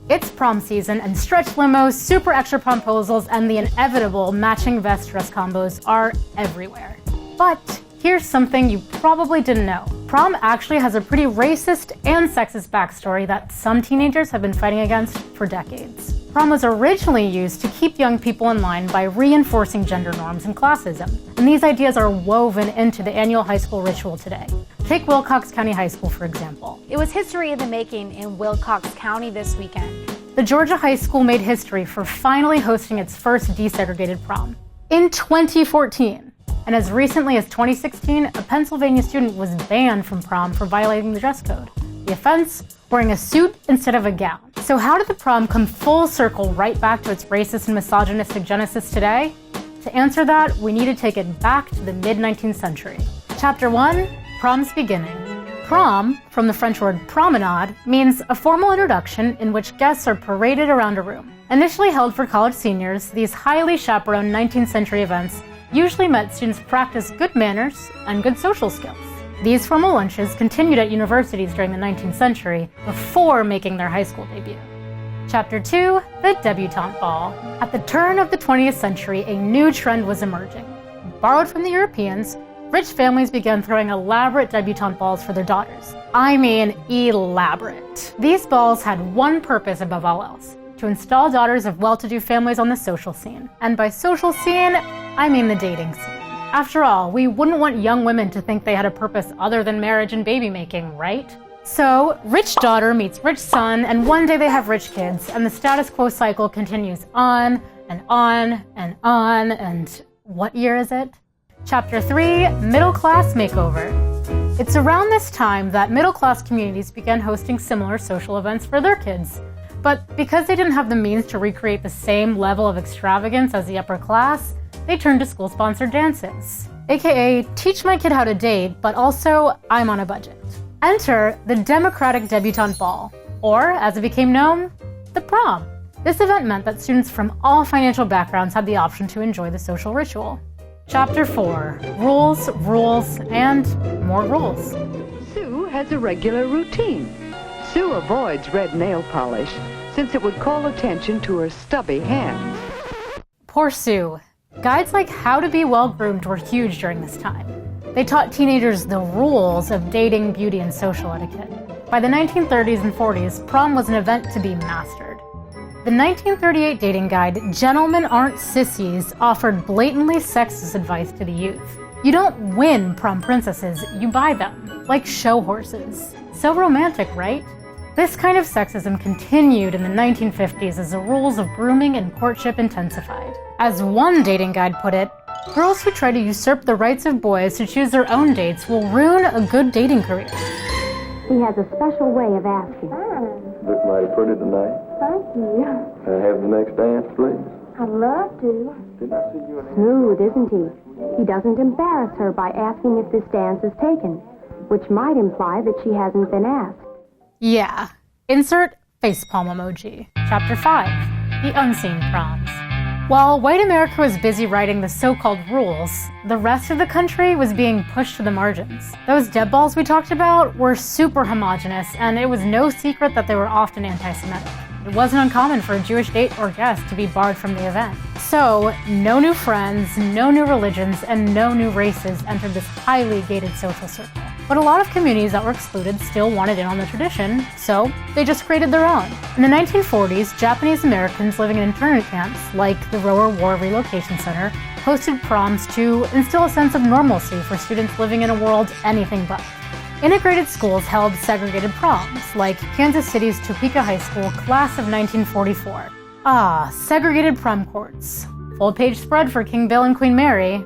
It's prom season, and stretch limos, super extra promposals, and the inevitable matching vest dress combos are everywhere. But here's something you probably didn't know. Prom actually has a pretty racist and sexist backstory that some teenagers have been fighting against for decades. Prom was originally used to keep young people in line by reinforcing gender norms and classism, and these ideas are woven into the annual high school ritual today. Take Wilcox County High School, for example. It was history in the making in Wilcox County this weekend. The Georgia high school made history for finally hosting its first desegregated prom in 2014. And as recently as 2016, a Pennsylvania student was banned from prom for violating the dress code. The offense? Wearing a suit instead of a gown. So how did the prom come full circle right back to its racist and misogynistic genesis today? To answer that, we need to take it back to the mid-19th century. Chapter 1, Proms Beginning. Prom, from the French word promenade, means a formal introduction in which guests are paraded around a room. Initially held for college seniors, these highly chaperoned 19th century events usually met students practice good manners and good social skills. These formal lunches continued at universities during the 19th century before making their high school debut. Chapter 2, the debutante ball. At the turn of the 20th century, a new trend was emerging. Borrowed from the Europeans, rich families began throwing elaborate debutante balls for their daughters. I mean, elaborate. These balls had one purpose above all else: to install daughters of well-to-do families on the social scene. And by social scene, I mean the dating scene. After all, we wouldn't want young women to think they had a purpose other than marriage and baby making, right? So, rich daughter meets rich son, and one day they have rich kids, and the status quo cycle continues on and on and on, and what year is it? Chapter 3, MiddleClass Makeover. It's around this time that middle-class communities began hosting similar social events for their kids. But because they didn't have the means to recreate the same level of extravagance as the upper class, they turned to school-sponsored dances. AKA, teach my kid how to date, but also, I'm on a budget. Enter the Democratic Debutante Ball, or, as it became known, the prom. This event meant that students from all financial backgrounds had the option to enjoy the social ritual. Chapter 4, Rules, Rules, and more rules. Sue has a regular routine. Sue avoids red nail polish since it would call attention to her stubby hands. Poor Sue. Guides like How to Be Well-Groomed were huge during this time. They taught teenagers the rules of dating, beauty, and social etiquette. By the 1930s and 40s, prom was an event to be mastered. The 1938 dating guide, Gentlemen Aren't Sissies, offered blatantly sexist advice to the youth. You don't win prom princesses, you buy them, like show horses. So romantic, right? This kind of sexism continued in the 1950s as the rules of grooming and courtship intensified. As one dating guide put it, girls who try to usurp the rights of boys to choose their own dates will ruin a good dating career. He has a special way of asking. Look mighty pretty tonight. Thank you. Can I have the next dance, please? I'd love to. Didn't I see you in Smooth, isn't he? He doesn't embarrass her by asking if this dance is taken, which might imply that she hasn't been asked. Yeah. Insert facepalm emoji. Chapter 5, the Unseen Proms. While white America was busy writing the so-called rules, the rest of the country was being pushed to the margins. Those deb balls we talked about were super homogenous, and it was no secret that they were often anti-Semitic. It wasn't uncommon for a Jewish date or guest to be barred from the event. So, no new friends, no new religions, and no new races entered this highly gated social circle. But a lot of communities that were excluded still wanted in on the tradition, so they just created their own. In the 1940s, Japanese Americans living in internment camps, like the Rower War Relocation Center, hosted proms to instill a sense of normalcy for students living in a world anything but. Integrated schools held segregated proms, like Kansas City's Topeka High School class of 1944. Ah, segregated prom courts. Full-page spread for King Bill and Queen Mary.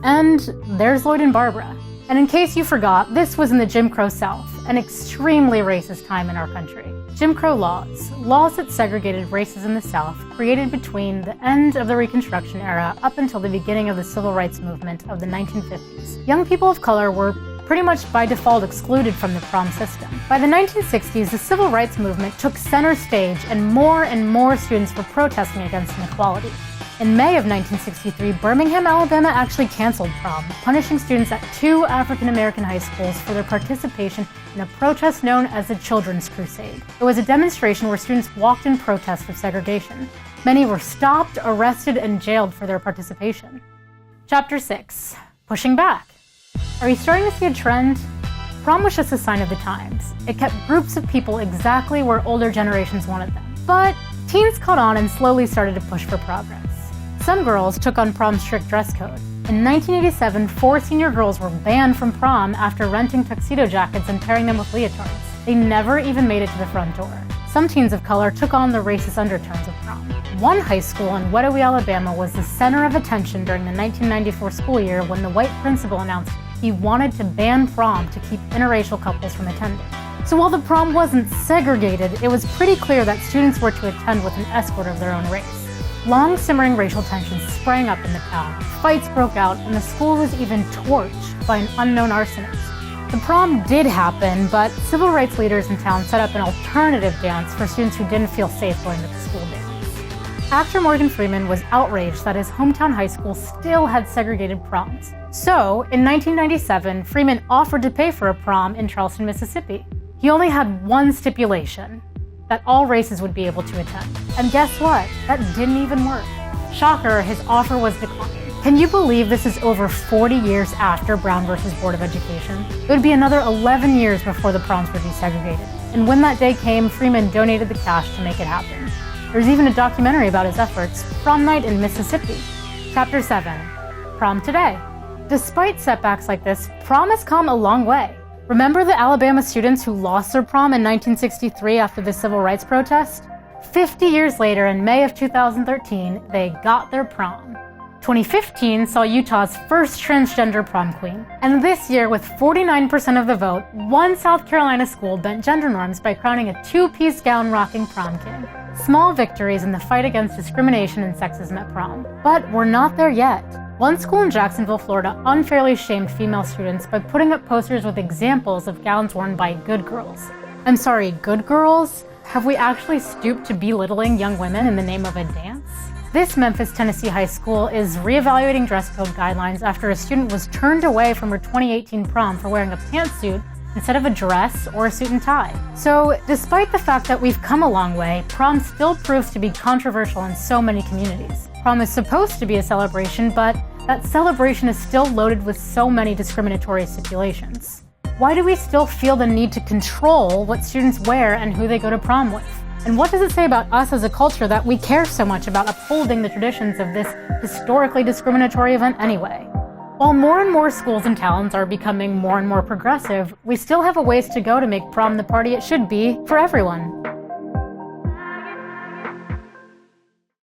And there's Lloyd and Barbara. And in case you forgot, this was in the Jim Crow South, an extremely racist time in our country. Jim Crow laws that segregated races in the South, created between the end of the Reconstruction era up until the beginning of the Civil Rights Movement of the 1950s. Young people of color were pretty much by default excluded from the prom system. By the 1960s, the Civil Rights Movement took center stage and more students were protesting against inequality. In May of 1963, Birmingham, Alabama actually canceled prom, punishing students at 2 African-American high schools for their participation in a protest known as the Children's Crusade. It was a demonstration where students walked in protest of segregation. Many were stopped, arrested, and jailed for their participation. Chapter 6. Pushing back. Are you starting to see a trend? Prom was just a sign of the times. It kept groups of people exactly where older generations wanted them. But teens caught on and slowly started to push for progress. Some girls took on prom's strict dress code. In 1987, 4 senior girls were banned from prom after renting tuxedo jackets and pairing them with leotards. They never even made it to the front door. Some teens of color took on the racist undertones of prom. One high school in Wedowee, Alabama was the center of attention during the 1994 school year when the white principal announced he wanted to ban prom to keep interracial couples from attending. So while the prom wasn't segregated, it was pretty clear that students were to attend with an escort of their own race. Long simmering racial tensions sprang up in the town, fights broke out, and the school was even torched by an unknown arsonist. The prom did happen, but civil rights leaders in town set up an alternative dance for students who didn't feel safe going to the school dance. Actor Morgan Freeman was outraged that his hometown high school still had segregated proms. So, in 1997, Freeman offered to pay for a prom in Charleston, Mississippi. He only had one stipulation: that all races would be able to attend. And guess what? That didn't even work. Shocker, his offer was declined. Can you believe this is over 40 years after Brown versus Board of Education? It would be another 11 years before the proms were desegregated. And when that day came, Freeman donated the cash to make it happen. There's even a documentary about his efforts, Prom Night in Mississippi. Chapter 7. Prom Today. Despite setbacks like this, prom has come a long way. Remember the Alabama students who lost their prom in 1963 after the civil rights protest? 50 years later, in May of 2013, they got their prom. 2015 saw Utah's first transgender prom queen. And this year, with 49% of the vote, one South Carolina school bent gender norms by crowning a 2-piece gown-rocking prom king. Small victories in the fight against discrimination and sexism at prom. But we're not there yet. One school in Jacksonville, Florida, unfairly shamed female students by putting up posters with examples of gowns worn by good girls. I'm sorry, good girls? Have we actually stooped to belittling young women in the name of a dance? This Memphis, Tennessee high school is reevaluating dress code guidelines after a student was turned away from her 2018 prom for wearing a pantsuit instead of a dress or a suit and tie. So, despite the fact that we've come a long way, prom still proves to be controversial in so many communities. Prom is supposed to be a celebration, but that celebration is still loaded with so many discriminatory stipulations. Why do we still feel the need to control what students wear and who they go to prom with? And what does it say about us as a culture that we care so much about upholding the traditions of this historically discriminatory event anyway? While more and more schools and towns are becoming more and more progressive, we still have a ways to go to make prom the party it should be for everyone.